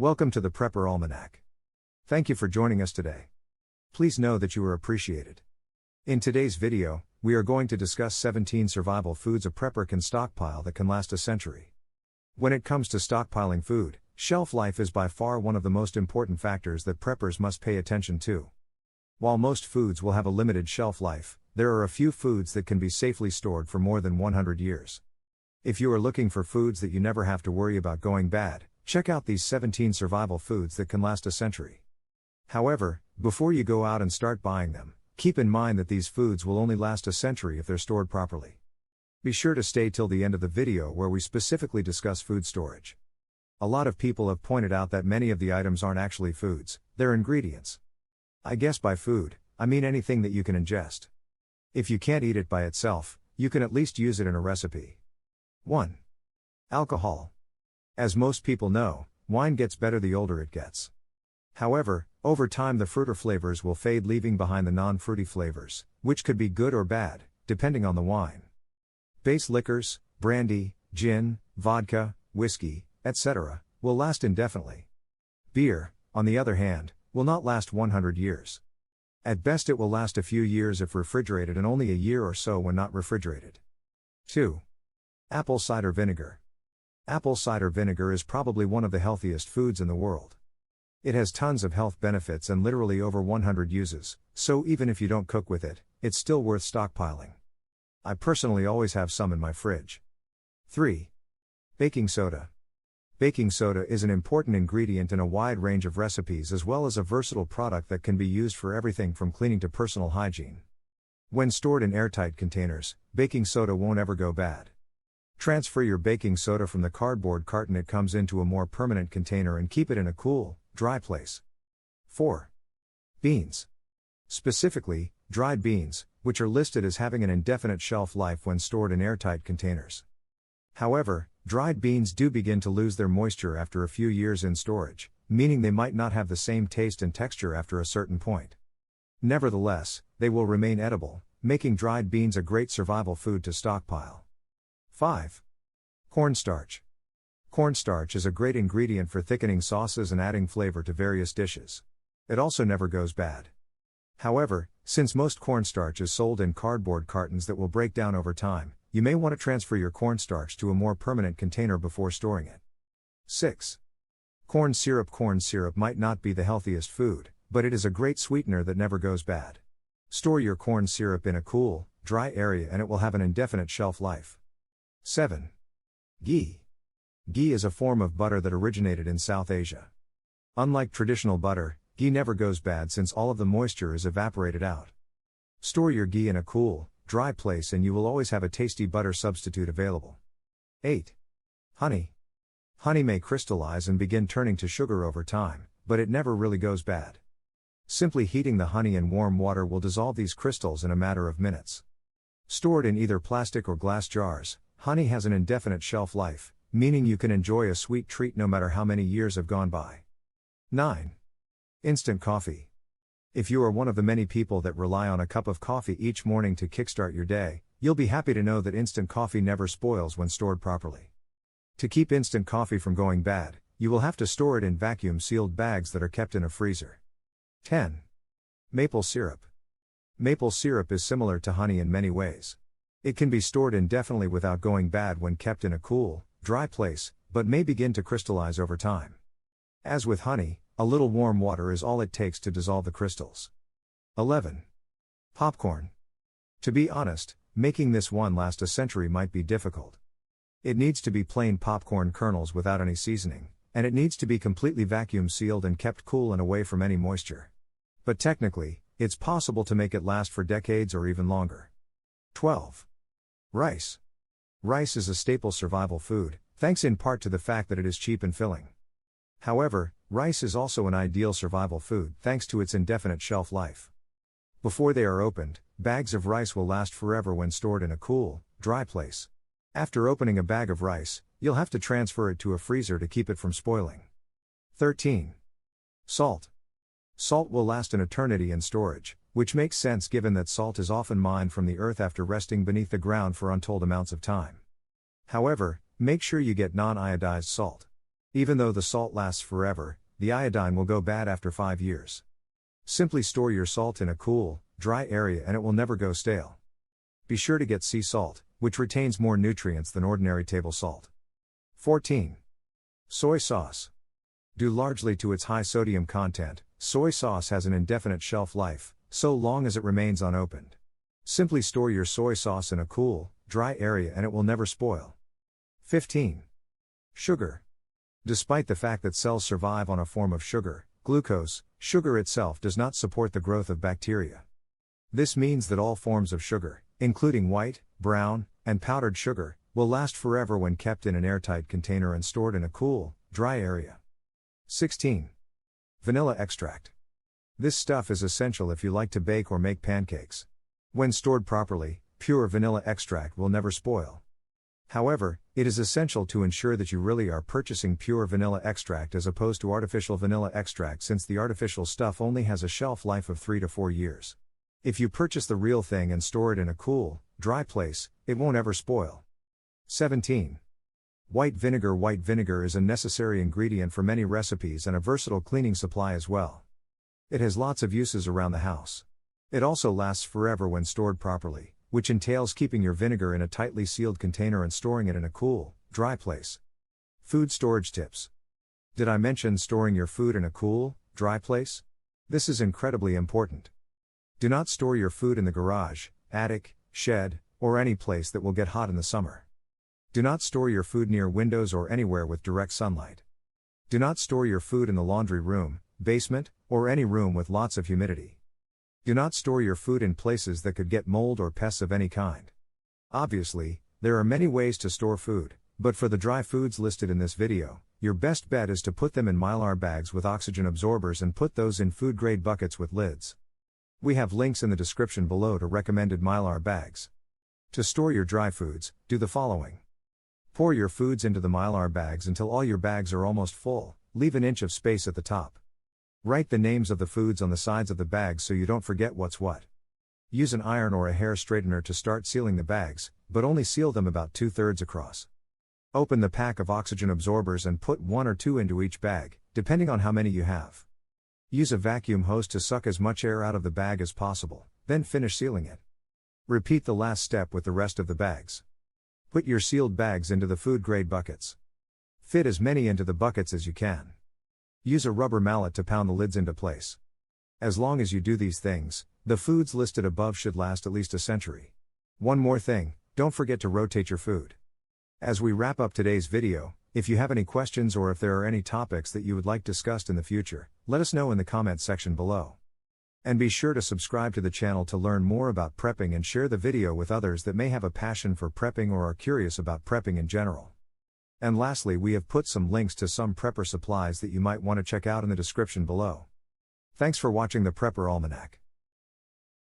Welcome to the Prepper Almanac. Thank you for joining us today. Please know that you are appreciated. In today's video, we are going to discuss 17 survival foods a prepper can stockpile that can last a century. When it comes to stockpiling food, shelf life is by far one of the most important factors that preppers must pay attention to. While most foods will have a limited shelf life, there are a few foods that can be safely stored for more than 100 years. If you are looking for foods that you never have to worry about going bad, check out these 17 survival foods that can last a century. However, before you go out and start buying them, keep in mind that these foods will only last a century if they're stored properly. Be sure to stay till the end of the video where we specifically discuss food storage. A lot of people have pointed out that many of the items aren't actually foods, they're ingredients. I guess by food, I mean anything that you can ingest. If you can't eat it by itself, you can at least use it in a recipe. 1. Alcohol. As most people know, wine gets better the older it gets. However, over time the fruiter flavors will fade, leaving behind the non-fruity flavors, which could be good or bad, depending on the wine. Base liquors, brandy, gin, vodka, whiskey, etc., will last indefinitely. Beer, on the other hand, will not last 100 years. At best it will last a few years if refrigerated and only a year or so when not refrigerated. 2. Apple cider vinegar. Apple cider vinegar is probably one of the healthiest foods in the world. It has tons of health benefits and literally over 100 uses, so even if you don't cook with it, it's still worth stockpiling. I personally always have some in my fridge. 3. Baking soda. Baking soda is an important ingredient in a wide range of recipes as well as a versatile product that can be used for everything from cleaning to personal hygiene. When stored in airtight containers, baking soda won't ever go bad. Transfer your baking soda from the cardboard carton it comes into a more permanent container and keep it in a cool, dry place. 4. Beans. Specifically, dried beans, which are listed as having an indefinite shelf life when stored in airtight containers. However, dried beans do begin to lose their moisture after a few years in storage, meaning they might not have the same taste and texture after a certain point. Nevertheless, they will remain edible, making dried beans a great survival food to stockpile. 5. Cornstarch. Cornstarch is a great ingredient for thickening sauces and adding flavor to various dishes. It also never goes bad. However, since most cornstarch is sold in cardboard cartons that will break down over time, you may want to transfer your cornstarch to a more permanent container before storing it. 6. Corn syrup. Corn syrup might not be the healthiest food, but it is a great sweetener that never goes bad. Store your corn syrup in a cool, dry area and it will have an indefinite shelf life. 7. Ghee. Ghee is a form of butter that originated in South Asia. Unlike traditional butter, ghee never goes bad since all of the moisture is evaporated out. Store your ghee in a cool, dry place and you will always have a tasty butter substitute available. 8. Honey. Honey may crystallize and begin turning to sugar over time, but it never really goes bad. Simply heating the honey in warm water will dissolve these crystals in a matter of minutes. Stored in either plastic or glass jars, honey has an indefinite shelf life, meaning you can enjoy a sweet treat no matter how many years have gone by. 9. Instant coffee. If you are one of the many people that rely on a cup of coffee each morning to kickstart your day, you'll be happy to know that instant coffee never spoils when stored properly. To keep instant coffee from going bad, you will have to store it in vacuum-sealed bags that are kept in a freezer. 10. Maple syrup. Maple syrup is similar to honey in many ways. It can be stored indefinitely without going bad when kept in a cool, dry place, but may begin to crystallize over time. As with honey, a little warm water is all it takes to dissolve the crystals. 11. Popcorn. To be honest, making this one last a century might be difficult. It needs to be plain popcorn kernels without any seasoning, and it needs to be completely vacuum sealed and kept cool and away from any moisture. But technically, it's possible to make it last for decades or even longer. 12. Rice. Rice is a staple survival food, thanks in part to the fact that it is cheap and filling. However, rice is also an ideal survival food thanks to its indefinite shelf life. Before they are opened, bags of rice will last forever when stored in a cool, dry place. After opening a bag of rice, you'll have to transfer it to a freezer to keep it from spoiling. 13. Salt. Salt will last an eternity in storage, which makes sense given that salt is often mined from the earth after resting beneath the ground for untold amounts of time. However, make sure you get non-iodized salt. Even though the salt lasts forever, the iodine will go bad after 5 years. Simply store your salt in a cool, dry area and it will never go stale. Be sure to get sea salt, which retains more nutrients than ordinary table salt. 14. Soy sauce. Due largely to its high sodium content, soy sauce has an indefinite shelf life, so long as it remains unopened. Simply store your soy sauce in a cool, dry area and it will never spoil. 15. Sugar. Despite the fact that cells survive on a form of sugar, glucose, sugar itself does not support the growth of bacteria. This means that all forms of sugar, including white, brown, and powdered sugar, will last forever when kept in an airtight container and stored in a cool, dry area. 16. Vanilla extract. This stuff is essential if you like to bake or make pancakes. When stored properly, pure vanilla extract will never spoil. However, it is essential to ensure that you really are purchasing pure vanilla extract as opposed to artificial vanilla extract, since the artificial stuff only has a shelf life of 3 to 4 years. If you purchase the real thing and store it in a cool, dry place, it won't ever spoil. 17. White vinegar. White vinegar is a necessary ingredient for many recipes and a versatile cleaning supply as well. It has lots of uses around the house. It also lasts forever when stored properly, which entails keeping your vinegar in a tightly sealed container and storing it in a cool, dry place. Food storage tips. Did I mention storing your food in a cool, dry place? This is incredibly important. Do not store your food in the garage, attic, shed, or any place that will get hot in the summer. Do not store your food near windows or anywhere with direct sunlight. Do not store your food in the laundry room, basement, or any room with lots of humidity. Do not store your food in places that could get mold or pests of any kind. Obviously, there are many ways to store food, but for the dry foods listed in this video, your best bet is to put them in Mylar bags with oxygen absorbers and put those in food-grade buckets with lids. We have links in the description below to recommended Mylar bags. To store your dry foods, do the following. Pour your foods into the Mylar bags until all your bags are almost full, leave an inch of space at the top. Write the names of the foods on the sides of the bags so you don't forget what's what. Use an iron or a hair straightener to start sealing the bags, but only seal them about 2/3 across. Open the pack of oxygen absorbers and put 1 or 2 into each bag, depending on how many you have. Use a vacuum hose to suck as much air out of the bag as possible, then finish sealing it. Repeat the last step with the rest of the bags. Put your sealed bags into the food-grade buckets. Fit as many into the buckets as you can. Use a rubber mallet to pound the lids into place. As long as you do these things, the foods listed above should last at least a century. One more thing, don't forget to rotate your food. As we wrap up today's video, if you have any questions or if there are any topics that you would like discussed in the future, let us know in the comment section below. And be sure to subscribe to the channel to learn more about prepping and share the video with others that may have a passion for prepping or are curious about prepping in general. And lastly, we have put some links to some prepper supplies that you might want to check out in the description below. Thanks for watching the Prepper Almanac.